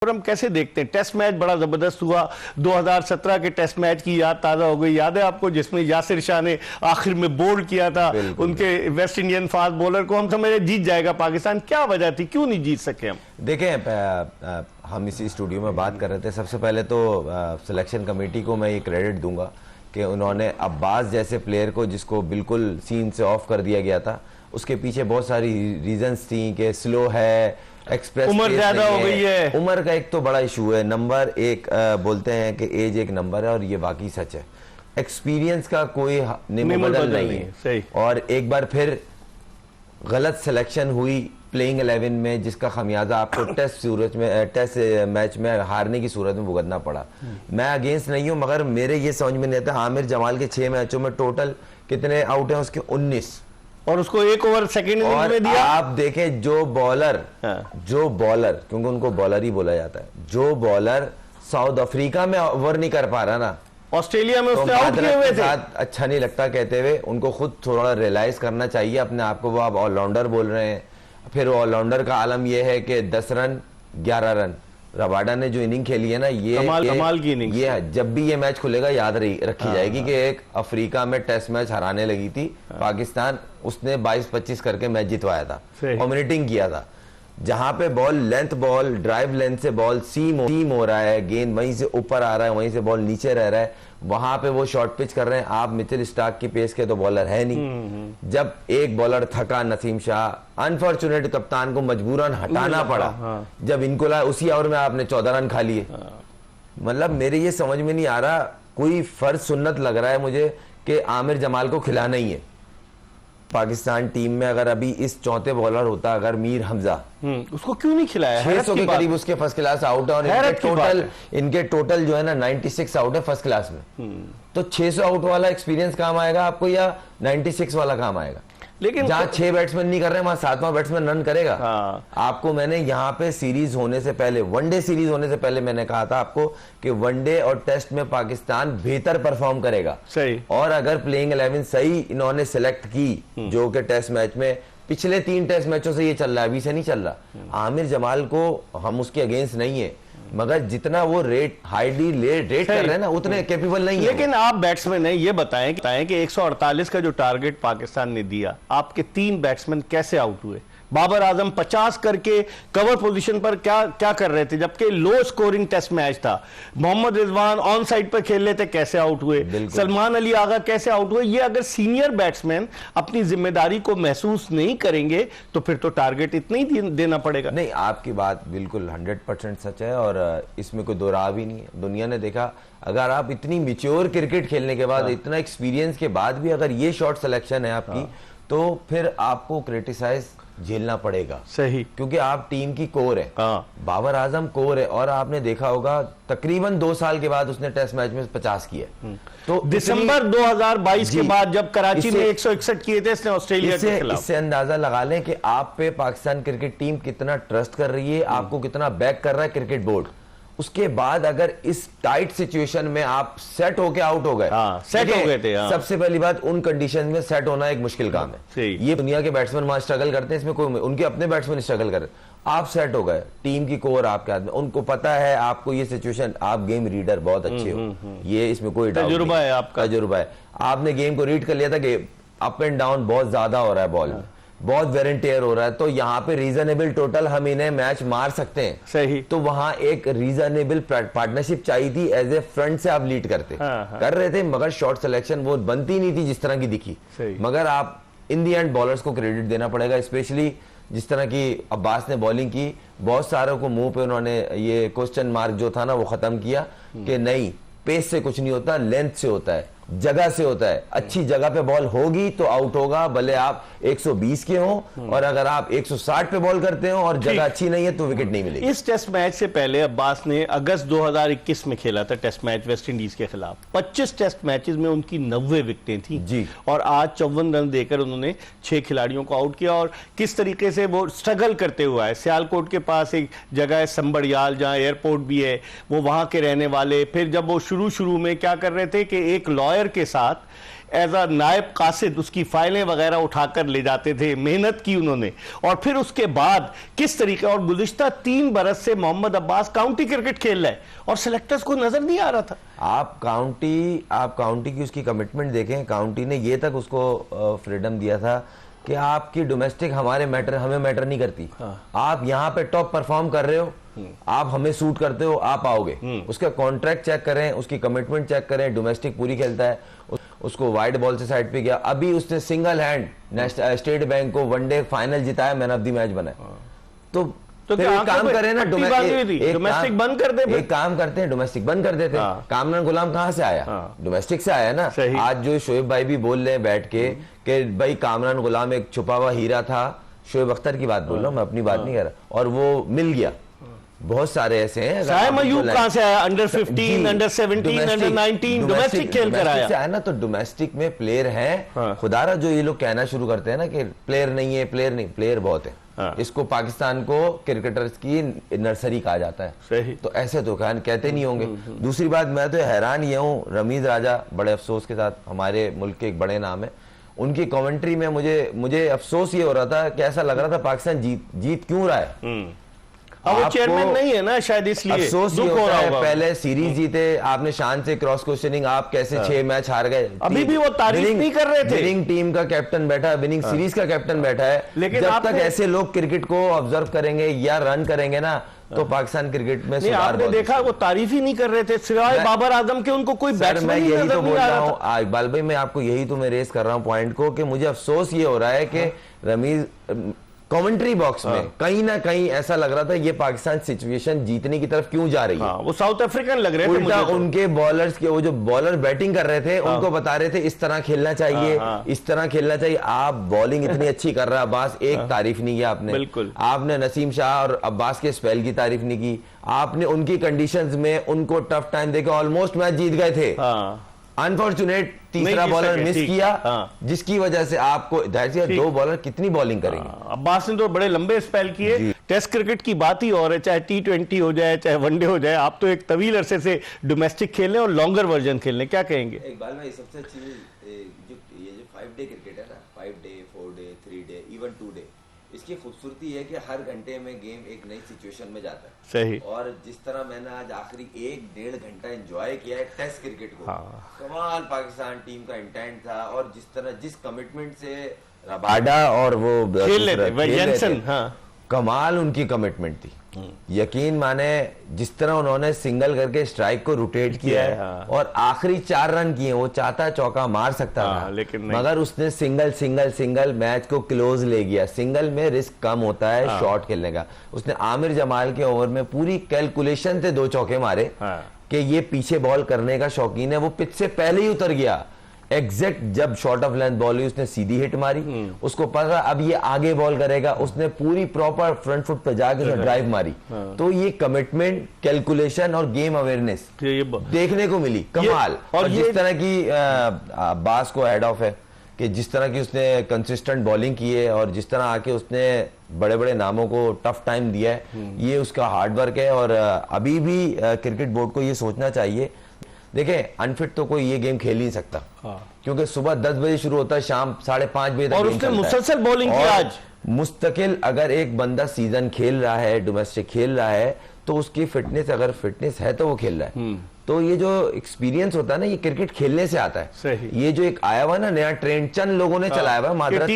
और हम कैसे देखते हैं टेस्ट मैच बड़ा जबरदस्त हुआ। 2017 के टेस्ट मैच की याद ताजा हो गई। याद है आपको जिसमें यासिर शाह ने आखिर में बोल्ड किया था उनके वेस्ट इंडियन फास्ट बॉलर को। हम समझे जीत जाएगा पाकिस्तान, क्या वजह थी, क्यों नहीं जीत सके हम? देखें, हम इसी स्टूडियो में बात कर रहे थे। सबसे पहले तो सिलेक्शन कमेटी को मैं ये क्रेडिट दूंगा कि उन्होंने अब्बास जैसे प्लेयर को, जिसको बिल्कुल सीन से ऑफ कर दिया गया था, उसके पीछे बहुत सारी रीजंस थी कि स्लो है, एक्सप्रेस उम्र ज्यादा हो गई है। उम्र का एक तो बड़ा इशू है। नंबर एक, बोलते हैं कि एज एक नंबर है और ये वाकई सच है। एक्सपीरियंस का कोई निमबदल नहीं है। सही। और एक बार फिर गलत सिलेक्शन हुई प्लेइंग 11 में, जिसका खमियाजा आपको टेस्ट मैच में हारने की सूरत में भुगतना पड़ा। मैं अगेंस्ट नहीं हूं, मगर मेरे ये समझ में नहीं आता आमिर जमाल के 6 मैचों में टोटल कितने आउट हैं उसके? 19, और उसको 1 ओवर सेकंड इनिंग में दिया। आप देखें जो बॉलर क्योंकि उनको बॉलर ही बोला जाता है, जो बॉलर साउथ अफ्रीका में ओवर नहीं कर पा रहा ना, ऑस्ट्रेलिया में उसने आउट किए हुए थे। अच्छा नहीं लगता कहते हुए। उनको खुद थोड़ा रियलाइज करना चाहिए अपने आप को। वो आप ऑलराउंडर बोल रहे हैं, फिर ऑलराउंडर का आलम यह है कि 10 रन 11 रन रबाडा ने जो इनिंग खेली है ना, ये कमाल की इनिंग। ये जब भी ये मैच खुलेगा याद रखी जाएगी कि एक अफ्रीका में टेस्ट मैच हराने लगी थी पाकिस्तान, उसने 22-25 करके मैच जितवाया था, डोमिनेटिंग किया था। जहां पे बॉल ड्राइव लेंथ से बॉल सीम हो रहा है, गेंद वहीं से ऊपर आ रहा है, वहीं से बॉल नीचे रह रहा है, वहां पे वो शॉर्ट पिच कर रहे हैं। आप मिचेल स्टार्क की पेस के तो बॉलर है नहीं। जब एक बॉलर थका, नसीम शाह, अनफॉर्चुनेट कप्तान को मजबूरन हटाना पड़ा। जब इनको लाया उसी ओवर में आपने 14 रन खा लिए। मतलब मेरे ये समझ में नहीं आ रहा, कोई फर्ज सुन्नत लग रहा है मुझे कि आमिर जमाल को खिलाना ही है। पाकिस्तान टीम में अगर अभी इस चौथे बॉलर होता अगर मीर हमजा, उसको क्यों नहीं खिलाया? 600 के करीब उसके फर्स्ट क्लास आउट है, और इनके टोटल जो है ना 96 आउट है फर्स्ट क्लास में। तो 600 आउट वाला एक्सपीरियंस काम आएगा आपको या 96 वाला काम आएगा? लेकिन जहां 6 बैट्समैन नहीं कर रहे, वहां 7वां बैट्समैन रन करेगा। आपको मैंने यहाँ पे सीरीज होने से पहले, वनडे सीरीज होने से पहले मैंने कहा था आपको कि वनडे और टेस्ट में पाकिस्तान बेहतर परफॉर्म करेगा। सही। और अगर प्लेइंग 11 सही इन्होंने सिलेक्ट की, जो कि टेस्ट मैच में पिछले 3 टेस्ट मैचों से ये चल रहा है, अभी से नहीं चल रहा। आमिर जमाल को हम उसके अगेंस्ट नहीं है, मगर जितना वो हाईली रेट कर रहे हैं ना, उतने कैपेबल नहीं है। लेकिन आप बैट्समैन हैं, ये बताएं कि 148 का जो टारगेट पाकिस्तान ने दिया, आपके 3 बैट्समैन कैसे आउट हुए? बाबर आजम 50 करके कवर पोजीशन पर क्या कर रहे थे, जबकि लो स्कोरिंग टेस्ट मैच था। मोहम्मद रिजवान ऑन साइड पर खेल रहे थे, कैसे आउट हुए? सलमान अली आगा कैसे आउट हुए? ये अगर सीनियर बैट्समैन अपनी जिम्मेदारी को महसूस नहीं करेंगे तो फिर तो टारगेट इतना ही देना पड़ेगा। नहीं, आपकी बात बिल्कुल 100% सच है और इसमें कोई दो राह भी नहीं है। दुनिया ने देखा, अगर आप इतनी मिच्योर क्रिकेट खेलने के बाद, इतना एक्सपीरियंस के बाद भी अगर ये शॉर्ट सिलेक्शन है आपकी, तो फिर आपको क्रिटिसाइज झेलना पड़ेगा। सही। क्योंकि आप टीम की कोर है। बाबर आजम कोर है, और आपने देखा होगा तकरीबन 2 साल के बाद उसने टेस्ट मैच में 50 किए। तो दिसंबर 2022 के बाद जब कराची में 161 किए थे इसने ऑस्ट्रेलिया के खिलाफ। इससे अंदाजा लगा लें कि आप पे पाकिस्तान क्रिकेट टीम कितना ट्रस्ट कर रही है, आपको कितना बैक कर रहा है क्रिकेट बोर्ड। उसके बाद अगर इस टाइट सिचुएशन में आप सेट होके आउट हो गए, सेट हो गए थे। सबसे पहली बात, उन कंडीशन में सेट होना एक मुश्किल काम है। ये दुनिया के बैट्समैन वहां स्ट्रगल करते हैं, इसमें कोई, उनके अपने बैट्समैन स्ट्रगल कर रहे हैं। आप सेट हो गए, टीम की कोर आपके हाथ में, उनको पता है आपको ये सिचुएशन, आप गेम रीडर बहुत अच्छे हो, ये इसमें कोई तजुर्बा है, आपका तजुर्बा है। आपने गेम को रीड कर लिया था कि अप एंड डाउन बहुत ज्यादा हो रहा है, बॉल में बहुत वेर एंड टेयर हो रहा है, तो यहाँ पे रीजनेबल टोटल हम इन्हें मैच मार सकते हैं। सही। तो वहां एक रीजनेबल पार्टनरशिप चाहिए थी, एज ए फ्रंट से आप लीड करते कर रहे थे, मगर शॉर्ट सिलेक्शन वो बनती नहीं थी जिस तरह की दिखी। मगर आप इन दी एंड बॉलर्स को क्रेडिट देना पड़ेगा, स्पेशली जिस तरह की अब्बास ने बॉलिंग की, बहुत सारों को मुंह पे उन्होंने ये क्वेश्चन मार्क जो था ना वो खत्म किया कि नहीं, पेस से कुछ नहीं होता, लेंथ से होता है, जगह से होता है। अच्छी जगह पे बॉल होगी तो आउट होगा, भले आप 120 के हो, और अगर आप 160 पे बॉल करते हो और जगह अच्छी नहीं है तो विकेट नहीं मिलेगी। इस टेस्ट मैच से पहले अब्बास ने अगस्त 2021 में खेला था टेस्ट मैच वेस्ट इंडीज के खिलाफ। 25 टेस्ट मैचेस में उनकी 90 विकेटें थी जी, और आज 54 रन देकर उन्होंने 6 खिलाड़ियों को आउट किया। और किस तरीके से वो स्ट्रगल करते हुआ है। सियालकोट के पास एक जगह है संबड़ियाल, जहां एयरपोर्ट भी है, वो वहां के रहने वाले। फिर जब वो शुरू में क्या कर रहे थे कि एक लॉयर के साथ एज अ नायब कासिद उसकी फाइलें वगैरह उठाकर ले जाते थे, मेहनत की उन्होंने, और फिर उसके बाद किस तरीके, और गुज़िश्ता 3 बरस से मोहम्मद अब्बास काउंटी क्रिकेट खेल रहा है और सेलेक्टर्स को नजर नहीं आ रहा था। आप काउंटी की उसकी कमिटमेंट देखें, काउंटी ने ये तक उसको फ्रीडम दिया था कि आपकी डोमेस्टिक हमें मैटर नहीं करती। आप यहाँ पे टॉप परफॉर्म कर रहे हो, आप हमें सूट करते हो, आप आओगे। उसका कॉन्ट्रैक्ट चेक करें, उसकी कमिटमेंट चेक करें, डोमेस्टिक पूरी खेलता है, उसको वाइड बॉल से साइड पे गया। अभी उसने सिंगल हैंड स्टेट बैंक को वनडे फाइनल जिताया, मैन ऑफ द मैच बना। तो एक काम करें ना, डोमेस्टिक बंद कर दे। एक काम करते हैं, डोमेस्टिक बंद कर देते हैं। कामरान गुलाम कहां से आया? डोमेस्टिक से आया ना। आज जो शोएब भाई भी बोल रहे हैं बैठ के कि भाई कामरान गुलाम एक छुपा हुआ हीरा था, शोएब अख्तर की बात बोल रहा हूं मैं, अपनी बात नहीं कर रहा, और वो मिल गया। बहुत सारे ऐसे हैं। साइम अयूब कहां से आया? अंडर 15, अंडर 17, अंडर 19 डोमेस्टिक खेल कर आया ना। तो डोमेस्टिक में प्लेयर हैं। खुदारा जो ये लोग कहना शुरू करते हैं ना कि प्लेयर नहीं है, प्लेयर बहुत है। इसको पाकिस्तान को क्रिकेटर्स की नर्सरी कहा जाता है। सही। तो ऐसे तो कहते नहीं होंगे। दूसरी बात, मैं तो हैरान ये हूँ, रमीज राजा बड़े अफसोस के साथ, हमारे मुल्क के एक बड़े नाम है, उनकी कमेंट्री में मुझे अफसोस ये हो रहा था कि ऐसा लग रहा था पाकिस्तान जीत क्यों रहा है। वो चेयरमैन नहीं है ना, शायद इसलिए अफसोस दुख हो रहा है। पहले सीरीज जीते आपने, शान से क्रॉस क्वेश्चनिंग, आप कैसे 6 मैच हार गए। अभी भी वो तारीफ नहीं कर रहे थे। विनिंग टीम का कैप्टन बैठा है, विनिंग सीरीज का कैप्टन बैठा है। लेकिन जब तक ऐसे लोग क्रिकेट को ऑब्जर्व करेंगे या रन करेंगे ना, तो पाकिस्तान क्रिकेट में सुधार। आपने देखा वो तारीफ ही नहीं कर रहे थे, सिवाय बाबर आजम के उनको कोई बैट्समैन मैं यही तो बोल रहा हूँ इकबाल भाई, मैं आपको यही तो मैं रेस कर रहा हूँ पॉइंट को, कि मुझे अफसोस ये हो रहा है कि रमीज कमेंट्री बॉक्स में कहीं ना कहीं ऐसा लग रहा था ये पाकिस्तान सिचुएशन जीतने की तरफ क्यों जा रही है। वो साउथ अफ्रीकन लग रहे थे मुझे तो। उनके बॉलर्स के, वो जो बॉलर बैटिंग कर रहे थे उनको बता रहे थे इस तरह खेलना चाहिए, इस तरह खेलना चाहिए। आप बॉलिंग इतनी अच्छी कर रहा है अब्बास, एक तारीफ नहीं की आपने। बिल्कुल। आपने नसीम शाह और अब्बास के स्पेल की तारीफ नहीं की। आपने उनकी कंडीशंस में उनको टफ टाइम देके ऑलमोस्ट मैच जीत गए थे। अनफॉर्चुनेट तीसरा बॉलर मिस किया, जिसकी वजह से आपको जाहिर 2 बॉलर कितनी बॉलिंग करेंगे। अब्बास ने तो बड़े लंबे स्पेल किए। टेस्ट क्रिकेट की बात ही और है, चाहे T20 हो जाए चाहे वनडे हो जाए, आप तो एक तवील अरसे से डोमेस्टिक खेल रहे हैं और लॉन्गर वर्जन खेल रहे हैं, क्या कहेंगे? इकबाल भाई, सबसे अच्छी ये जो 5 डे क्रिकेट है ना, 5 day 4 day 3 day even 2 day, इसकी खूबसूरती है कि हर घंटे में गेम एक नई सिचुएशन में जाता है। सही। और जिस तरह मैंने आज आखिरी 1-1.5 घंटा एंजॉय किया है टेस्ट क्रिकेट को, कमाल पाकिस्तान टीम का इंटेंट था, और जिस तरह जिस कमिटमेंट से रबाडा और वो खेल रहे थे, कमाल उनकी कमिटमेंट थी। यकीन माने जिस तरह उन्होंने सिंगल करके स्ट्राइक को रोटेट किया है और आखिरी 4 रन किए, वो चाहता चौका मार सकता था, लेकिन मगर उसने सिंगल मैच को क्लोज ले गया। सिंगल में रिस्क कम होता है शॉट खेलने का। उसने आमिर जमाल के ओवर में पूरी कैलकुलेशन से 2 चौके मारे कि ये पीछे बॉल करने का शौकीन है, वो पिच से पहले ही उतर गया। एग्जैक्ट जब शॉर्ट ऑफ लेंथ बॉल हुई उसने सीधी हिट मारी, उसको पता अब ये आगे बॉल करेगा, उसने पूरी प्रॉपर फ्रंट फुट पे जाके उसने ड्राइव मारी। तो ये कमिटमेंट, कैलकुलेशन और गेम अवेयरनेस देखने को मिली, कमाल। और जिस तरह की अब्बास को हेड ऑफ है कि जिस तरह की उसने कंसिस्टेंट बॉलिंग की है और जिस तरह आके उसने बड़े बड़े नामों को टफ टाइम दिया है, ये उसका हार्डवर्क है। और अभी भी क्रिकेट बोर्ड को ये सोचना चाहिए, देखें अनफिट तो कोई ये गेम खेल ही नहीं सकता, क्योंकि सुबह 10 बजे शुरू होता है, शाम 5:30 बजे तक, और उसने मुसलसल बॉलिंग की आज मुस्तकिल। अगर एक बंदा सीजन खेल रहा है, डोमेस्टिक खेल रहा है, तो उसकी फिटनेस, अगर फिटनेस है तो वो खेल रहा है। तो ये जो एक्सपीरियंस होता है ना, ये क्रिकेट खेलने से आता है। सही। ये जो एक आया हुआ ना नया ट्रेंड, चंद लोगों ने चलाया हुआ, मादरत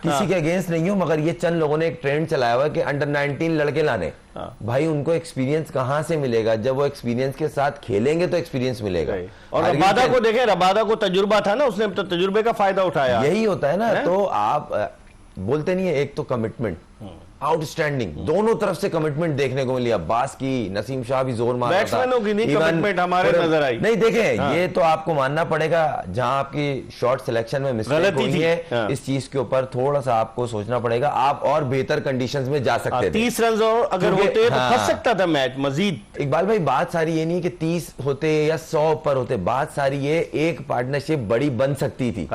किसी के अगेंस्ट नहीं हो, मगर ये चंद लोगों ने एक ट्रेंड चलाया हुआ कि अंडर 19 लड़के लाने। भाई उनको एक्सपीरियंस कहां से मिलेगा? जब वो एक्सपीरियंस के साथ खेलेंगे तो एक्सपीरियंस मिलेगा। और रबादा को देखें, रबादा को तजुर्बा था ना, उसने तो तजुर्बे का फायदा उठाया। यही होता है ना। तो आप बोलते नहीं है, एक तो कमिटमेंट आउटस्टैंडिंग, दोनों तरफ से कमिटमेंट देखने को मिली। अब्बास की, नसीम शाह भी जोर मार रहा था। बैट्समैनों की नहीं कमिटमेंट हमारे नजर आई। नहीं देखें, ये तो आपको मानना पड़ेगा, जहां आपकी शॉट सिलेक्शन में मिस्टेक हुई है, इस चीज के ऊपर थोड़ा सा आपको सोचना पड़ेगा। आप और बेहतर कंडीशंस में जा सकते थे। 30 रन और अगर होते तो फंस सकता था मैच मजीद। इकबाल भाई, बात सारी ये नहीं कि 30 होते या 100 पर होते, बात सारी ये एक पार्टनरशिप बड़ी बन सकती थी।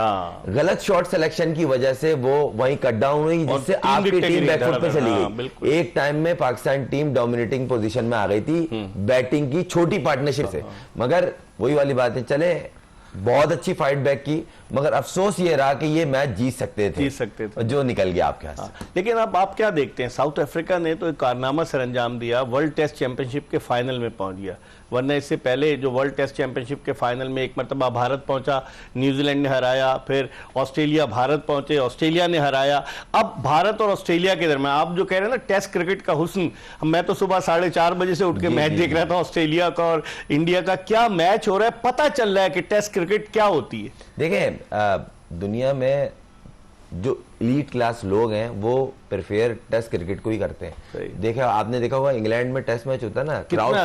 गलत शॉट सिलेक्शन की वजह से वो वहीं कट डाउन हुई, जिससे आपकी टीम बैकफुट पे चली गई। एक टाइम में पाकिस्तान टीम डोमिनेटिंग पोजीशन में आ गई थी बैटिंग की छोटी पार्टनरशिप से। मगर वही वाली बात है, चले बहुत अच्छी फाइट बैक की, मगर अफसोस ये रहा कि ये मैच जीत सकते थे, जो निकल गया आपके हाथ से। लेकिन अब आप क्या देखते हैं, साउथ अफ्रीका ने तो एक कारनामा सर अंजाम दिया, वर्ल्ड टेस्ट चैंपियनशिप के फाइनल में पहुंच गया। वरना इससे पहले जो वर्ल्ड टेस्ट चैंपियनशिप के फाइनल में एक मरतबा भारत पहुंचा, न्यूजीलैंड ने हराया, फिर ऑस्ट्रेलिया भारत पहुंचे, ऑस्ट्रेलिया ने हराया। अब भारत और ऑस्ट्रेलिया के दरमियान आप जो कह रहे हैं ना टेस्ट क्रिकेट का हुस्न, मैं तो सुबह 4:30 बजे से उठ के मैच देख रहा था ऑस्ट्रेलिया का और इंडिया का। क्या मैच हो रहा है, पता चल रहा है कि टेस्ट क्रिकेट क्या होती है। देखें, दुनिया में जो एलीट क्लास लोग हैं वो प्रेफर टेस्ट क्रिकेट को ही करते हैं। देखा आपने देखा होगा इंग्लैंड में टेस्ट मैच होता है ना, क्राउड